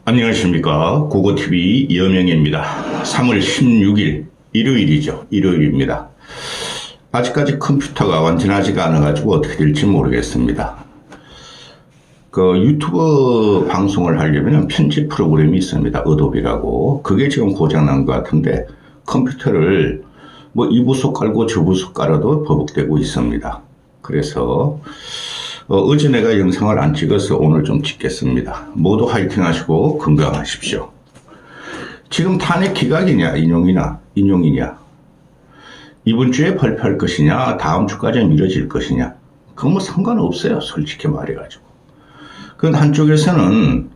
안녕하십니까. 고고TV 이현영입니다. 3월 16일 일요일이죠. 일요일입니다. 아직까지 컴퓨터가 완전하지가 않아가지고 어떻게 될지 모르겠습니다. 유튜브 방송을 하려면 편집 프로그램이 있습니다. 어도비라고. 그게 지금 고장난 것 같은데 컴퓨터를 이 부속 깔고 저 부속 깔아도 버벅대고 있습니다. 그래서 어제 내가 영상을 안 찍어서 오늘 좀 찍겠습니다. 모두 화이팅 하시고 건강하십시오. 지금 탄핵 기각이냐 인용이냐 이번 주에 발표할 것이냐 다음 주까지 미뤄질 것이냐 그건 상관없어요. 솔직히 말해가지고. 그건 한쪽에서는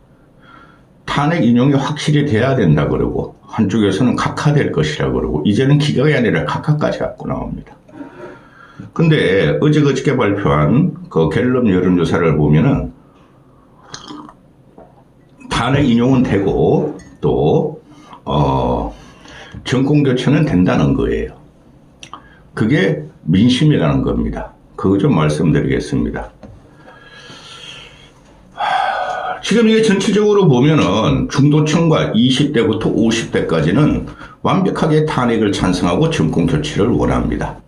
탄핵 인용이 확실히 돼야 된다 그러고 한쪽에서는 각하될 것이라 그러고 이제는 기각이 아니라 각하까지 갖고 나옵니다. 근데 어제 발표한 갤럽 여론조사를 보면은 탄핵 인용은 되고 또 정권 교체는 된다는 거예요. 그게 민심이라는 겁니다. 그거 좀 말씀드리겠습니다. 지금 이게 전체적으로 보면은 중도층과 20대부터 50대까지는 완벽하게 탄핵을 찬성하고 정권 교체를 원합니다.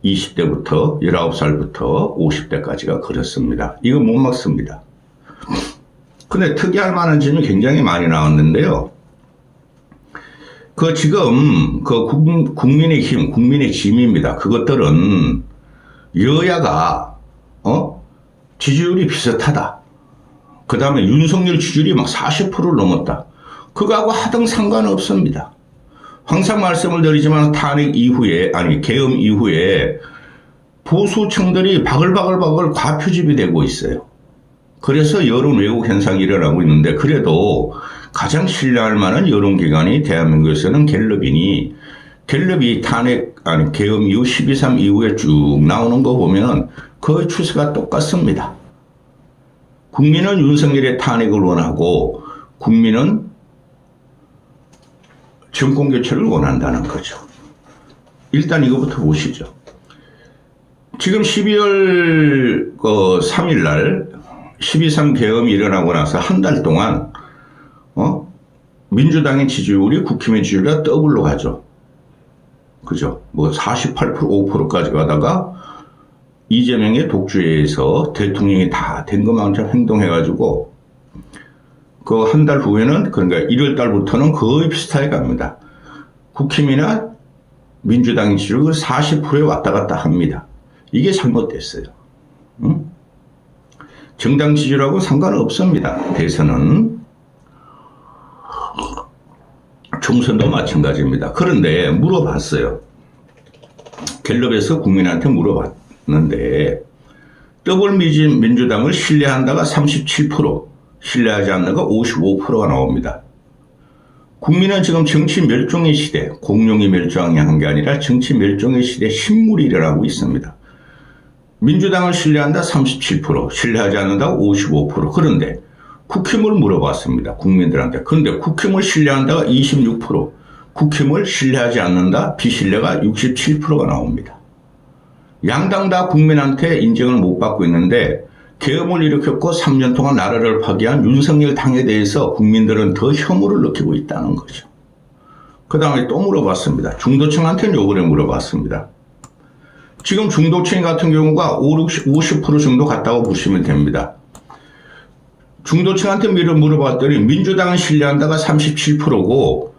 20대부터 19살부터 50대까지가 그렇습니다. 이거 못 막습니다. 근데 특이할 만한 점이 굉장히 많이 나왔는데요. 지금 국민의 힘, 국민의 짐입니다. 그것들은 여야가 지지율이 비슷하다. 그 다음에 윤석열 지지율이 막 40%를 넘었다. 그거하고 하등 상관없습니다. 항상 말씀을 드리지만 계엄 이후에 보수층들이 바글바글 과표집이 되고 있어요. 그래서 여론 왜곡 현상이 일어나고 있는데 그래도 가장 신뢰할 만한 여론기관이 대한민국에서는 갤럽이니 갤럽이 계엄 이후 12.3 이후에 쭉 나오는 거 보면 거의 추세가 똑같습니다. 국민은 윤석열의 탄핵을 원하고 국민은 정권 교체를 원한다는 거죠. 일단 이거부터 보시죠. 지금 12월 3일 날 12.3 계엄이 일어나고 나서 한 달 동안 민주당의 지지율이 국힘의 지지율과 더블로 가죠. 그죠? 48% 5%까지 가다가 이재명의 독주에 의해서 대통령이 다 된 것만처럼 행동해가지고 한 달 후에는 그러니까 1월 달부터는 거의 비슷하게 갑니다. 국힘이나 민주당의 지지율이 40%에 왔다 갔다 합니다. 이게 잘못됐어요. 정당 지지율하고 상관없습니다. 대선은. 총선도 마찬가지입니다. 그런데 물어봤어요. 갤럽에서 국민한테 물어봤는데 더불어민주당을 신뢰한다가 37%, 신뢰하지 않는가 55%가 나옵니다. 국민은 지금 정치 멸종의 시대, 공룡이 멸종한 게 아니라 정치 멸종의 시대 신물이 일어나고 있습니다. 민주당을 신뢰한다 37%, 신뢰하지 않는다 55%. 그런데 국힘을 물어봤습니다. 국민들한테. 그런데 국힘을 신뢰한다가 26%, 국힘을 신뢰하지 않는다 비신뢰가 67%가 나옵니다. 양당 다 국민한테 인정을 못 받고 있는데 계엄을 일으켰고 3년 동안 나라를 파괴한 윤석열 당에 대해서 국민들은 더 혐오를 느끼고 있다는 거죠. 그 다음에 또 물어봤습니다. 중도층한테는 요번에 물어봤습니다. 지금 중도층 같은 경우가 50% 정도 갔다고 보시면 됩니다. 중도층한테 물어봤더니 민주당은 신뢰한다가 37%고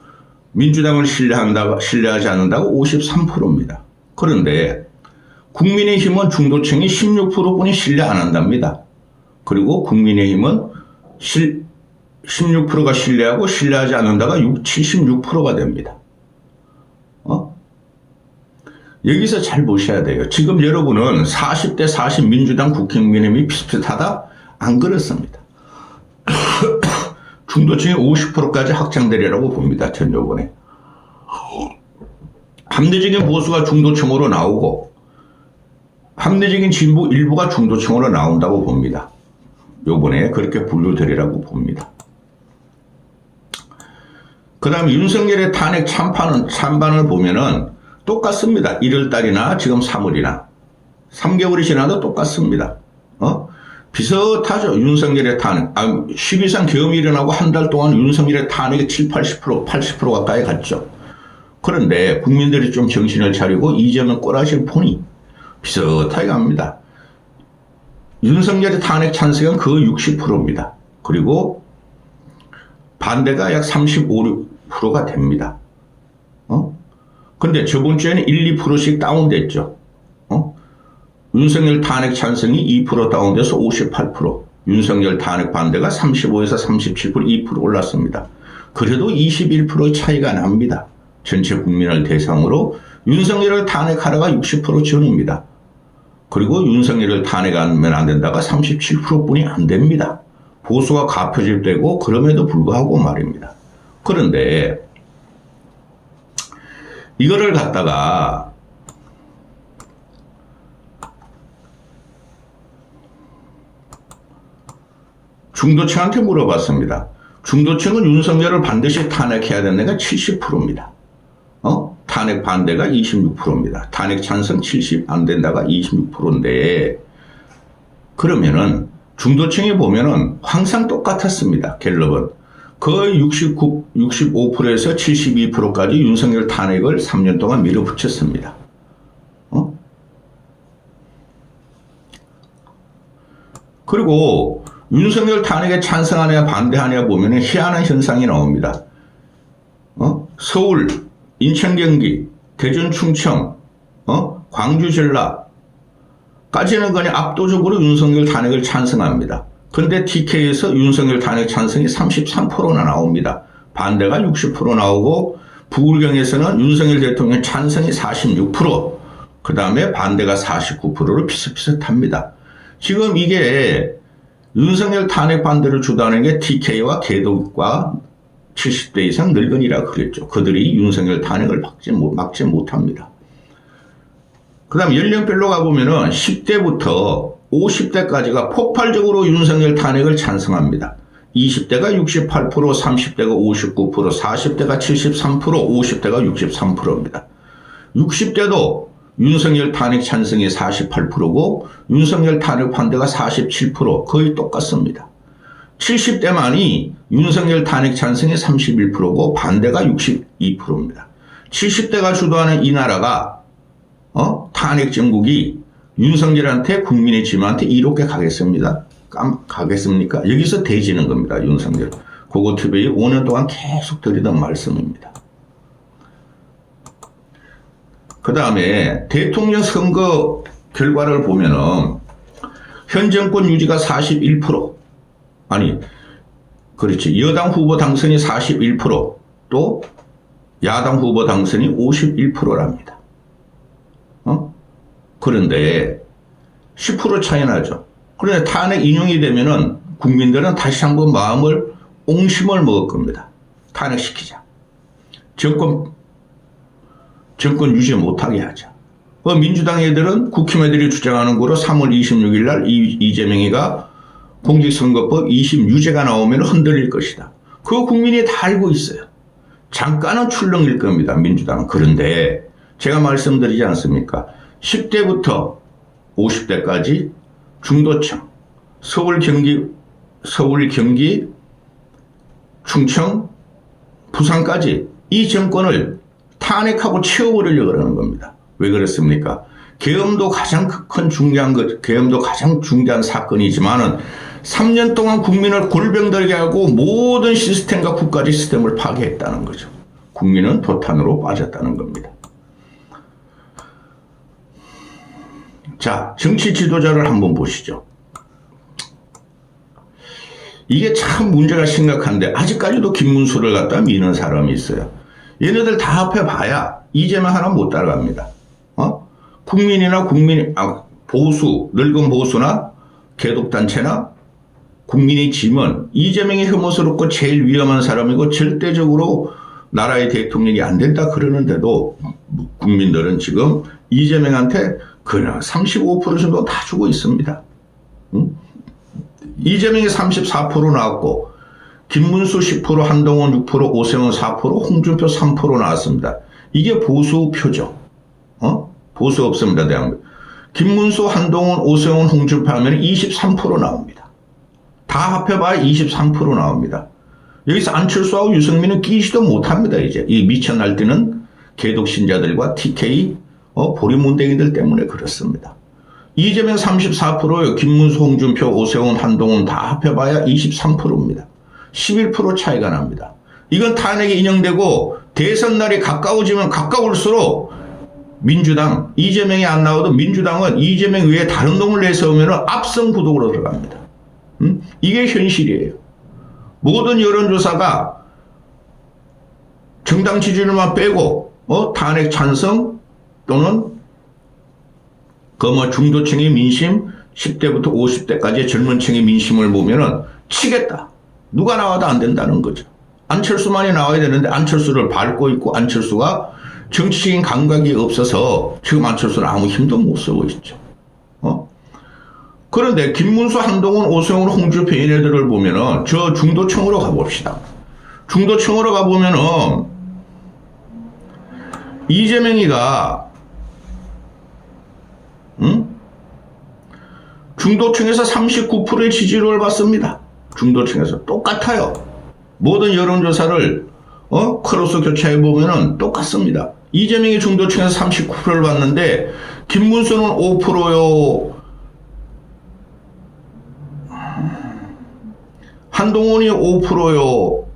민주당을 신뢰하지 않는다고 53%입니다. 그런데 국민의힘은 중도층이 16%뿐이 신뢰 안 한답니다. 그리고 국민의힘은 16%가 신뢰하고 신뢰하지 않는다가 76%가 됩니다. 여기서 잘 보셔야 돼요. 지금 여러분은 40대 40 민주당 국민의힘이 비슷하다? 안 그렇습니다. 중도층이 50%까지 확장되리라고 봅니다. 전 요번에. 합리적인 보수가 중도층으로 나오고 합리적인 진보 일부가 중도층으로 나온다고 봅니다. 요번에 그렇게 분류되리라고 봅니다. 그 다음에 윤석열의 탄핵 찬반을 보면은 똑같습니다. 1월달이나 지금 3월이나 3개월이 지나도 똑같습니다. 비슷하죠. 윤석열의 탄핵. 12.3 계엄이 일어나고 한 달 동안 윤석열의 탄핵이 7, 80%, 80% 가까이 갔죠. 그런데 국민들이 좀 정신을 차리고 이재명 꼬라지를 보니 비슷하게 갑니다. 윤석열의 탄핵 찬성은 그 60%입니다. 그리고 반대가 약 35%가 됩니다. 근데 저번 주에는 1, 2%씩 다운됐죠. 윤석열 탄핵 찬성이 2% 다운돼서 58%, 윤석열 탄핵 반대가 35에서 37%, 2% 올랐습니다. 그래도 21%의 차이가 납니다. 전체 국민을 대상으로 윤석열을 탄핵하라가 60% 전입니다. 그리고 윤석열을 탄핵하면 안 된다가 37%뿐이 안 됩니다. 보수가 가표질되고 그럼에도 불구하고 말입니다. 그런데 이거를 갖다가 중도층한테 물어봤습니다. 중도층은 윤석열을 반드시 탄핵해야 되는 데가 70%입니다. 탄핵 반대가 26%입니다. 탄핵 찬성 70 안 된다가 26%인데 그러면은 중도층에 보면은 항상 똑같았습니다. 갤럽은 거의 65%에서 72%까지 윤석열 탄핵을 3년 동안 밀어붙였습니다. 그리고 윤석열 탄핵에 찬성하냐 반대하냐 보면 희한한 현상이 나옵니다. 서울, 인천, 경기, 대전, 충청, 광주, 전라까지는 그냥 압도적으로 윤석열 탄핵을 찬성합니다. 그런데 TK에서 윤석열 탄핵 찬성이 33%나 나옵니다. 반대가 60% 나오고 부울경에서는 윤석열 대통령 찬성이 46%, 그 다음에 반대가 49%로 비슷비슷합니다. 지금 이게 윤석열 탄핵 반대를 주도하는 게 TK와 개독과 70대 이상 늙은이라 그랬죠. 그들이 윤석열 탄핵을 막지 못합니다. 그 다음 연령별로 가보면은 10대부터 50대까지가 폭발적으로 윤석열 탄핵을 찬성합니다. 20대가 68%, 30대가 59%, 40대가 73%, 50대가 63%입니다. 60대도 윤석열 탄핵 찬성이 48%고 윤석열 탄핵 반대가 47%, 거의 똑같습니다. 70대만이 윤석열 탄핵 찬성이 31%고 반대가 62%입니다. 70대가 주도하는 이 나라가 탄핵 정국이 윤석열한테 국민의 짐한테 이롭게 가겠습니까? 여기서 대지는 겁니다. 윤석열. 고고TV에 5년 동안 계속 드리던 말씀입니다. 그 다음에 대통령 선거 결과를 보면은 현 정권 유지가 41%, 그렇지. 여당 후보 당선이 41%, 또 야당 후보 당선이 51%랍니다. 그런데 10% 차이 나죠. 그런데 탄핵 인용이 되면은 국민들은 다시 한번 마음을 옹심을 먹을 겁니다. 탄핵시키자. 정권 유지 못하게 하자. 민주당 애들은 국힘 애들이 주장하는 거로 3월 26일 날 이재명이가 공직선거법 2심 유죄가 나오면 흔들릴 것이다. 그거 국민이 다 알고 있어요. 잠깐은 출렁일 겁니다. 민주당은. 그런데 제가 말씀드리지 않습니까? 10대부터 50대까지 중도층, 서울, 경기, 충청, 부산까지 이 정권을 탄핵하고 채워버리려고 그러는 겁니다. 왜 그렇습니까? 계엄도 가장 큰 중요한 계엄도 가장 중대한 사건이지만은 3년 동안 국민을 골병들게 하고 모든 시스템과 국가 시스템을 파괴했다는 거죠. 국민은 도탄으로 빠졌다는 겁니다. 자, 정치 지도자를 한번 보시죠. 이게 참 문제가 심각한데 아직까지도 김문수를 갖다 미는 사람이 있어요. 얘네들 다 합해봐야 이재명 하나 못 따라갑니다. 국민이나 보수, 늙은 보수나 개독단체나 국민의 짐은 이재명이 혐오스럽고 제일 위험한 사람이고 절대적으로 나라의 대통령이 안 된다 그러는데도 국민들은 지금 이재명한테 그냥 35% 정도 다 주고 있습니다. 이재명이 34% 나왔고 김문수 10%, 한동훈 6%, 오세훈 4%, 홍준표 3% 나왔습니다. 이게 보수표죠. 보수 없습니다. 대한민국. 김문수, 한동훈, 오세훈, 홍준표 하면 23% 나옵니다. 다 합해봐야 23% 나옵니다. 여기서 안철수하고 유승민은 끼지도 못합니다. 이제 이 미쳐 날뛰는 개독신자들과 TK 보리문댕이들 때문에 그렇습니다. 이재명 34%요. 김문수, 홍준표, 오세훈, 한동훈 다 합해봐야 23%입니다. 11% 차이가 납니다. 이건 탄핵에 인용되고 대선 날이 가까워지면 가까울수록 민주당, 이재명이 안 나와도 민주당은 이재명 외에 다른 놈을 내세우면 압승 구독으로 들어갑니다. 이게 현실이에요. 모든 여론조사가 정당 지지율만 빼고 탄핵 찬성 또는 중도층의 민심 10대부터 50대까지의 젊은 층의 민심을 보면은 치겠다. 누가 나와도 안 된다는 거죠. 안철수만이 나와야 되는데 안철수를 밟고 있고 안철수가 정치적인 감각이 없어서 지금 안철수는 아무 힘도 못 쓰고 있죠. 그런데 김문수, 한동훈, 오세훈, 홍준표 얘네들을 보면은 저 중도층으로 가봅시다. 중도층으로 가보면은 이재명이가 중도층에서 39%의 지지율을 받습니다. 중도층에서 똑같아요. 모든 여론조사를 크로스 교차해 보면은 똑같습니다. 이재명이 중도층에서 39%를 받는데 김문수는 5%요. 한동훈이 5%요.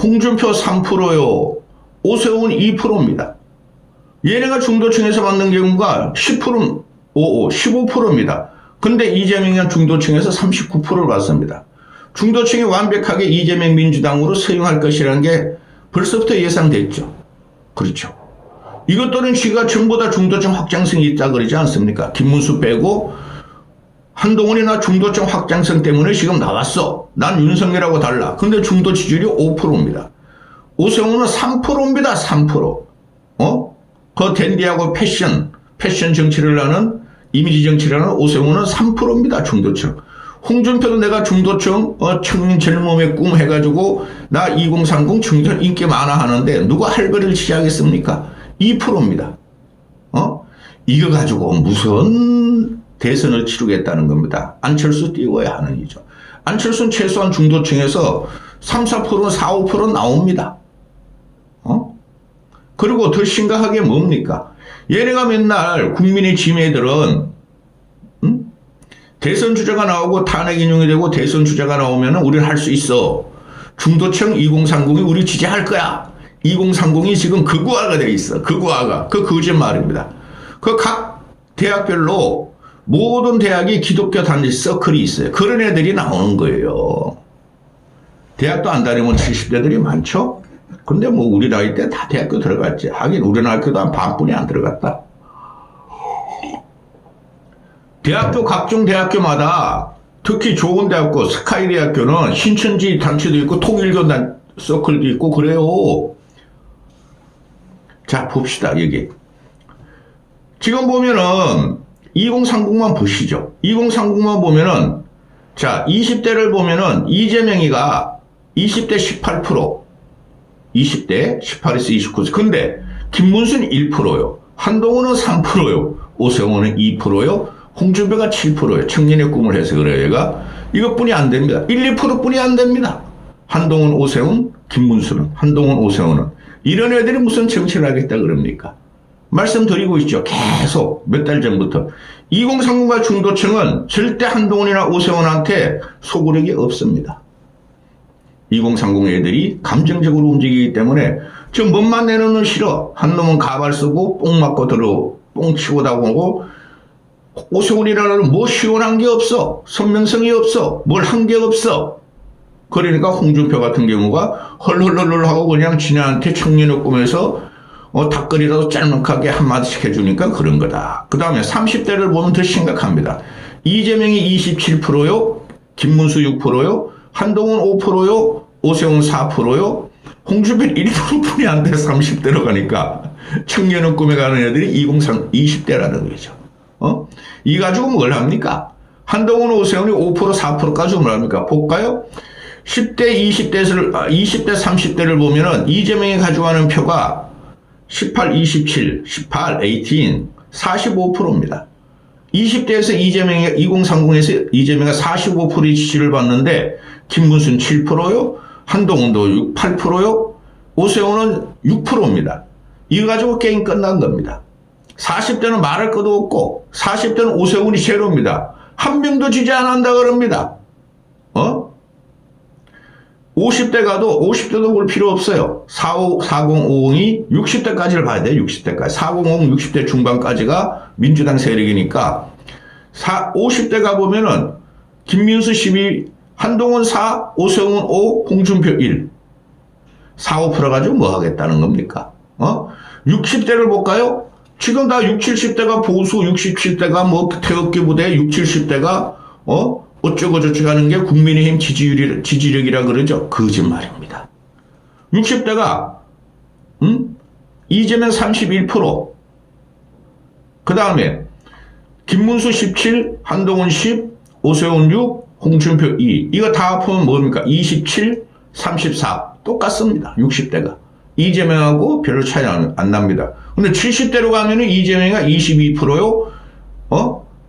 홍준표 3%요. 오세훈 2%입니다. 얘네가 중도층에서 받는 경우가 10%, 15%입니다. 근데 이재명은 중도층에서 39%를 받습니다. 중도층이 완벽하게 이재명 민주당으로 서용할 것이라는 게 벌써부터 예상됐죠. 그렇죠. 이것들은 지가 전부 다 중도층 확장성이 있다 그러지 않습니까? 김문수 빼고 한동훈이나 중도층 확장성 때문에 지금 나왔어. 난 윤석열하고 달라. 근데 중도 지지율이 5%입니다. 오세훈은 3%입니다. 3%. 그 댄디하고 패션 정치를 하는 이미지 정치를 하는 오세훈은 3%입니다. 중도층. 홍준표도 내가 중도층 청년 젊음의 꿈 해가지고 나 2030 청년 인기 많아 하는데 누가 할거리를 시작했습니까? 2%입니다. 이거 가지고 무슨 대선을 치르겠다는 겁니다. 안철수 띄워야 하는 이죠. 안철수는 최소한 중도층에서 3, 4%, 4, 5% 나옵니다. 그리고 더 심각하게 뭡니까? 얘네가 맨날 국민의 지매들은 대선 주자가 나오고 탄핵 인용이 되고 대선 주자가 나오면 우리는 할 수 있어. 중도층 2030이 우리 지지할 거야. 2030이 지금 극우화가 돼 있어. 극우화가. 그 거짓말입니다. 그 각 대학별로 모든 대학이 기독교 단지 서클이 있어요. 그런 애들이 나오는 거예요. 대학도 안 다니면 70대들이 많죠? 근데 뭐 우리 나이 때 다 대학교 들어갔지. 하긴 우리 나이 때도 한 반뿐이 안 들어갔다. 대학교 각종 대학교마다 특히 좋은 대학교 스카이 대학교는 신천지 단체도 있고 통일교 서클도 있고 그래요. 자 봅시다. 여기 지금 보면은 2030만 보시죠. 2030만 보면은 자 20대를 보면은 이재명이가 20대 18%, 20대 18에서 29. 근데 김문수는 1%요. 한동훈은 3%요. 오세훈은 2%요. 홍준표가 7%요. 청년의 꿈을 해서 그래요. 얘가 이것뿐이 안 됩니다. 1, 2%뿐이 안 됩니다. 한동훈, 오세훈, 김문수는 한동훈, 오세훈은 이런 애들이 무슨 정치를 하겠다 그럽니까? 말씀드리고 있죠. 계속 몇 달 전부터 2030과 중도층은 절대 한동훈이나 오세훈한테 소구력이 없습니다. 2030 애들이 감정적으로 움직이기 때문에 저 멋만 내놓는 싫어. 한 놈은 가발 쓰고 뽕 맞고 들어 뽕 치고 나오고 오세훈이라는 뭐 시원한 게 없어. 선명성이 없어. 뭘 한 게 없어. 그러니까 홍준표 같은 경우가 헐헐헐헐 하고 그냥 지네한테 청년의 꿈에서 닭거리라도 짤막하게 한마디씩 해주니까 그런 거다. 그 다음에 30대를 보면 더 심각합니다. 이재명이 27%요. 김문수 6%요. 한동훈 5%요. 오세훈 4%요. 홍준표 1%뿐이 안 돼. 30대로 가니까. 청년의 꿈에 가는 애들이 20대라는 거죠. 이 가지고 뭘 합니까? 한동훈, 오세훈이 5%, 4%까지 뭘 합니까? 볼까요? 10대, 20대, 30대를 보면은 이재명이 가져가는 표가 18, 27, 18, 18, 45%입니다. 20대에서 2030에서 이재명이 45%의 지지를 받는데 김문수는 7%요. 한동훈도 8%요. 오세훈은 6%입니다. 이거 가지고 게임 끝난 겁니다. 40대는 말할 것도 없고 40대는 오세훈이 제로입니다. 한 명도 지지 안 한다 그럽니다. 50대 가도 50대도 볼 필요 없어요. 4050이 60대까지를 봐야 돼요. 60대까지. 4050 60대 중반까지가 민주당 세력이니까 50대 가보면은 김민수 12, 한동훈 4, 오세훈 5, 홍준표 1. 4, 5% 가지고 뭐 하겠다는 겁니까? 60대를 볼까요? 지금 다 60, 70대가 보수, 67대가 뭐 태극기 부대, 60, 70대가 어쩌고저쩌고 하는 게 국민의힘 지지력이라 그러죠. 거짓말입니다. 60대가 이재명 31%, 그 다음에 김문수 17, 한동훈 10, 오세훈 6, 홍준표 2. 이거 다 합하면 뭡니까? 27, 34. 똑같습니다. 60대가. 이재명하고 별로 차이 안 납니다. 근데 70대로 가면은 이재명이 22%요.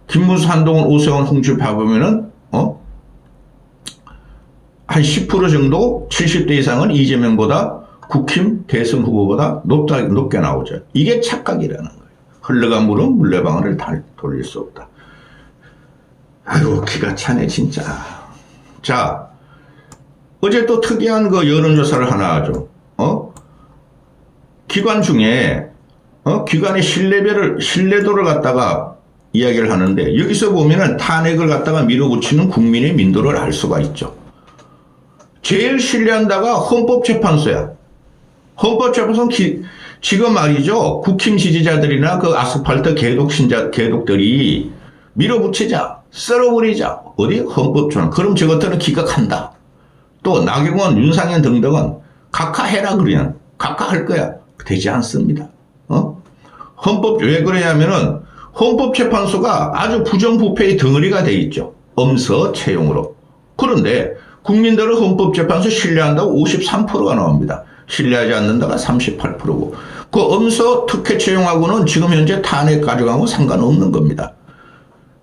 김문수, 한동훈, 오세훈, 홍준표 해보면은 한 10% 정도 70대 이상은 이재명보다 국힘 대선 후보보다 높게 나오죠. 이게 착각이라는 거예요. 흘러간 물은 물레방아를 돌릴 수 없다. 아이고 기가 차네 진짜. 자, 어제 또 특이한 그 여론조사를 하나 하죠. 기관 중에 기관의 신뢰도를 갖다가 이야기를 하는데 여기서 보면은 탄핵을 갖다가 밀어붙이는 국민의 민도를 알 수가 있죠. 제일 신뢰한다가 헌법재판소야. 헌법재판소는 지금 말이죠. 국힘 지지자들이나 그 아스팔트 개독들이 밀어붙이자, 썰어버리자. 어디? 헌법재판. 그럼 저것들은 기각한다. 또 나경원, 윤상현 등등은 각하해라 그러냐. 각하할 거야. 되지 않습니다. 왜 그러냐면은 헌법재판소가 아주 부정부패의 덩어리가 돼 있죠. 엄서 채용으로. 그런데 국민들은 헌법재판소 신뢰한다고 53%가 나옵니다. 신뢰하지 않는다가 38%고 그 엄서 특혜 채용하고는 지금 현재 탄핵 가져가고 상관없는 겁니다.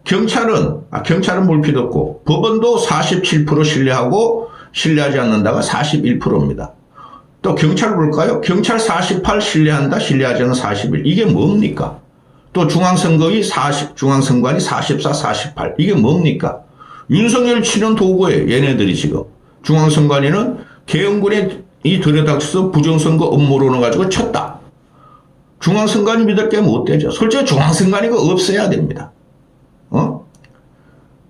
경찰은 볼 필요 없고 법원도 47% 신뢰하고 신뢰하지 않는다가 41%입니다. 또 경찰 볼까요? 경찰 48 신뢰한다, 신뢰하지 않는 41. 이게 뭡니까? 또 중앙선관이 44, 48. 이게 뭡니까? 윤석열 치는 도구예요. 얘네들이 지금. 중앙선관위는 계엄군이 들여닥쳐서 부정선거 업무론을 가지고 쳤다. 중앙선관위 믿을 게 못 되죠. 솔직히 중앙선관위가 없어야 됩니다.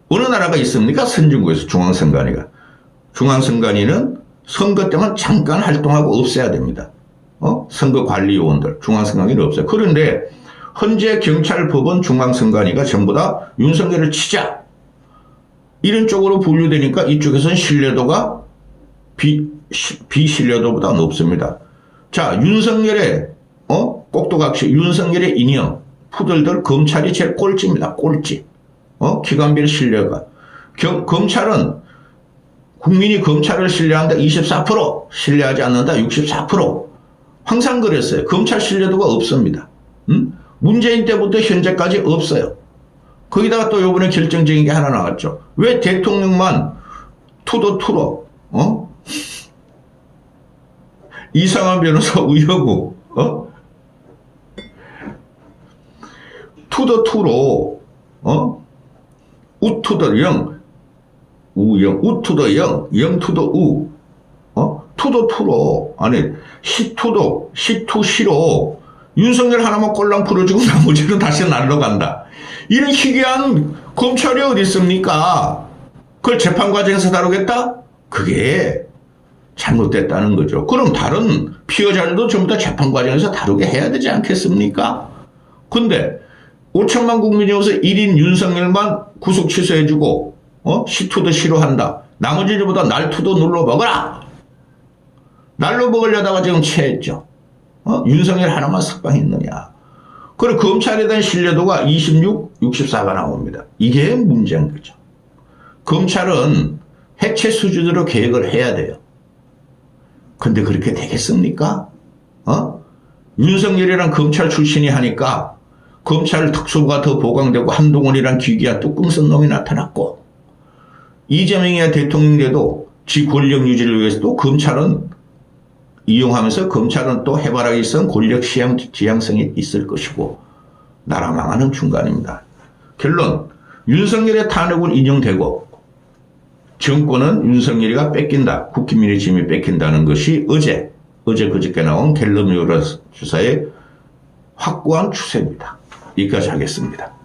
어느 나라가 있습니까? 선진국에서 중앙선관위가. 중앙선관위는 선거 때만 잠깐 활동하고 없애야 됩니다. 선거관리요원들, 중앙선관위는 없어요. 그런데 현재 경찰, 법원, 중앙선관위가 전부 다 윤석열을 치자. 이런 쪽으로 분류되니까 이쪽에서는 신뢰도가 비신뢰도보다 높습니다. 자, 윤석열의, 꼭두각시 윤석열의 인형, 푸들들 검찰이 제일 꼴찌입니다. 꼴찌. 기관별 신뢰가. 검찰은 국민이 검찰을 신뢰한다 24%, 신뢰하지 않는다 64%. 항상 그랬어요. 검찰 신뢰도가 없습니다. 문재인 때부터 현재까지 없어요. 거기다가 또 요번에 결정적인 게 하나 나왔죠. 왜 대통령만 투더투로, 이상한 변호사 우여고, 투더투로, 우투더 영, 우영, 우투더 영, 영투더 우, 투더투로, 아니, 시투도, 시투시로, 윤석열 하나만 꼴랑 풀어주고 나머지는 다시 날러간다. 이런 희귀한 검찰이 어디 있습니까? 그걸 재판 과정에서 다루겠다? 그게 잘못됐다는 거죠. 그럼 다른 피해자들도 전부 다 재판 과정에서 다루게 해야 되지 않겠습니까? 근데 5천만 국민이 오서 1인 윤석열만 구속 취소해주고 시투도 싫어한다. 나머지 전부 다 날투도 눌러 먹어라. 날로 먹으려다가 지금 체했죠. 윤석열 하나만 석방했느냐. 그리고 검찰에 대한 신뢰도가 26, 64가 나옵니다. 이게 문제인 거죠. 검찰은 해체 수준으로 계획을 해야 돼요. 근데 그렇게 되겠습니까? 윤석열이랑 검찰 출신이 하니까 검찰 특수부가 더 보강되고 한동훈이란 기괴한 뚜껑 쓴 놈이 나타났고 이재명이 대통령 돼도 지 권력 유지를 위해서 또 검찰은 이용하면서 검찰은 또 해바라기 쓴 권력 지향성이 있을 것이고 나라 망하는 중간입니다. 결론 윤석열의 탄핵은 인정되고 정권은 윤석열이가 뺏긴다. 국민의 짐이 뺏긴다는 것이 어제 그저께 나온 갤럽 여론조사의 확고한 추세입니다. 여기까지 하겠습니다.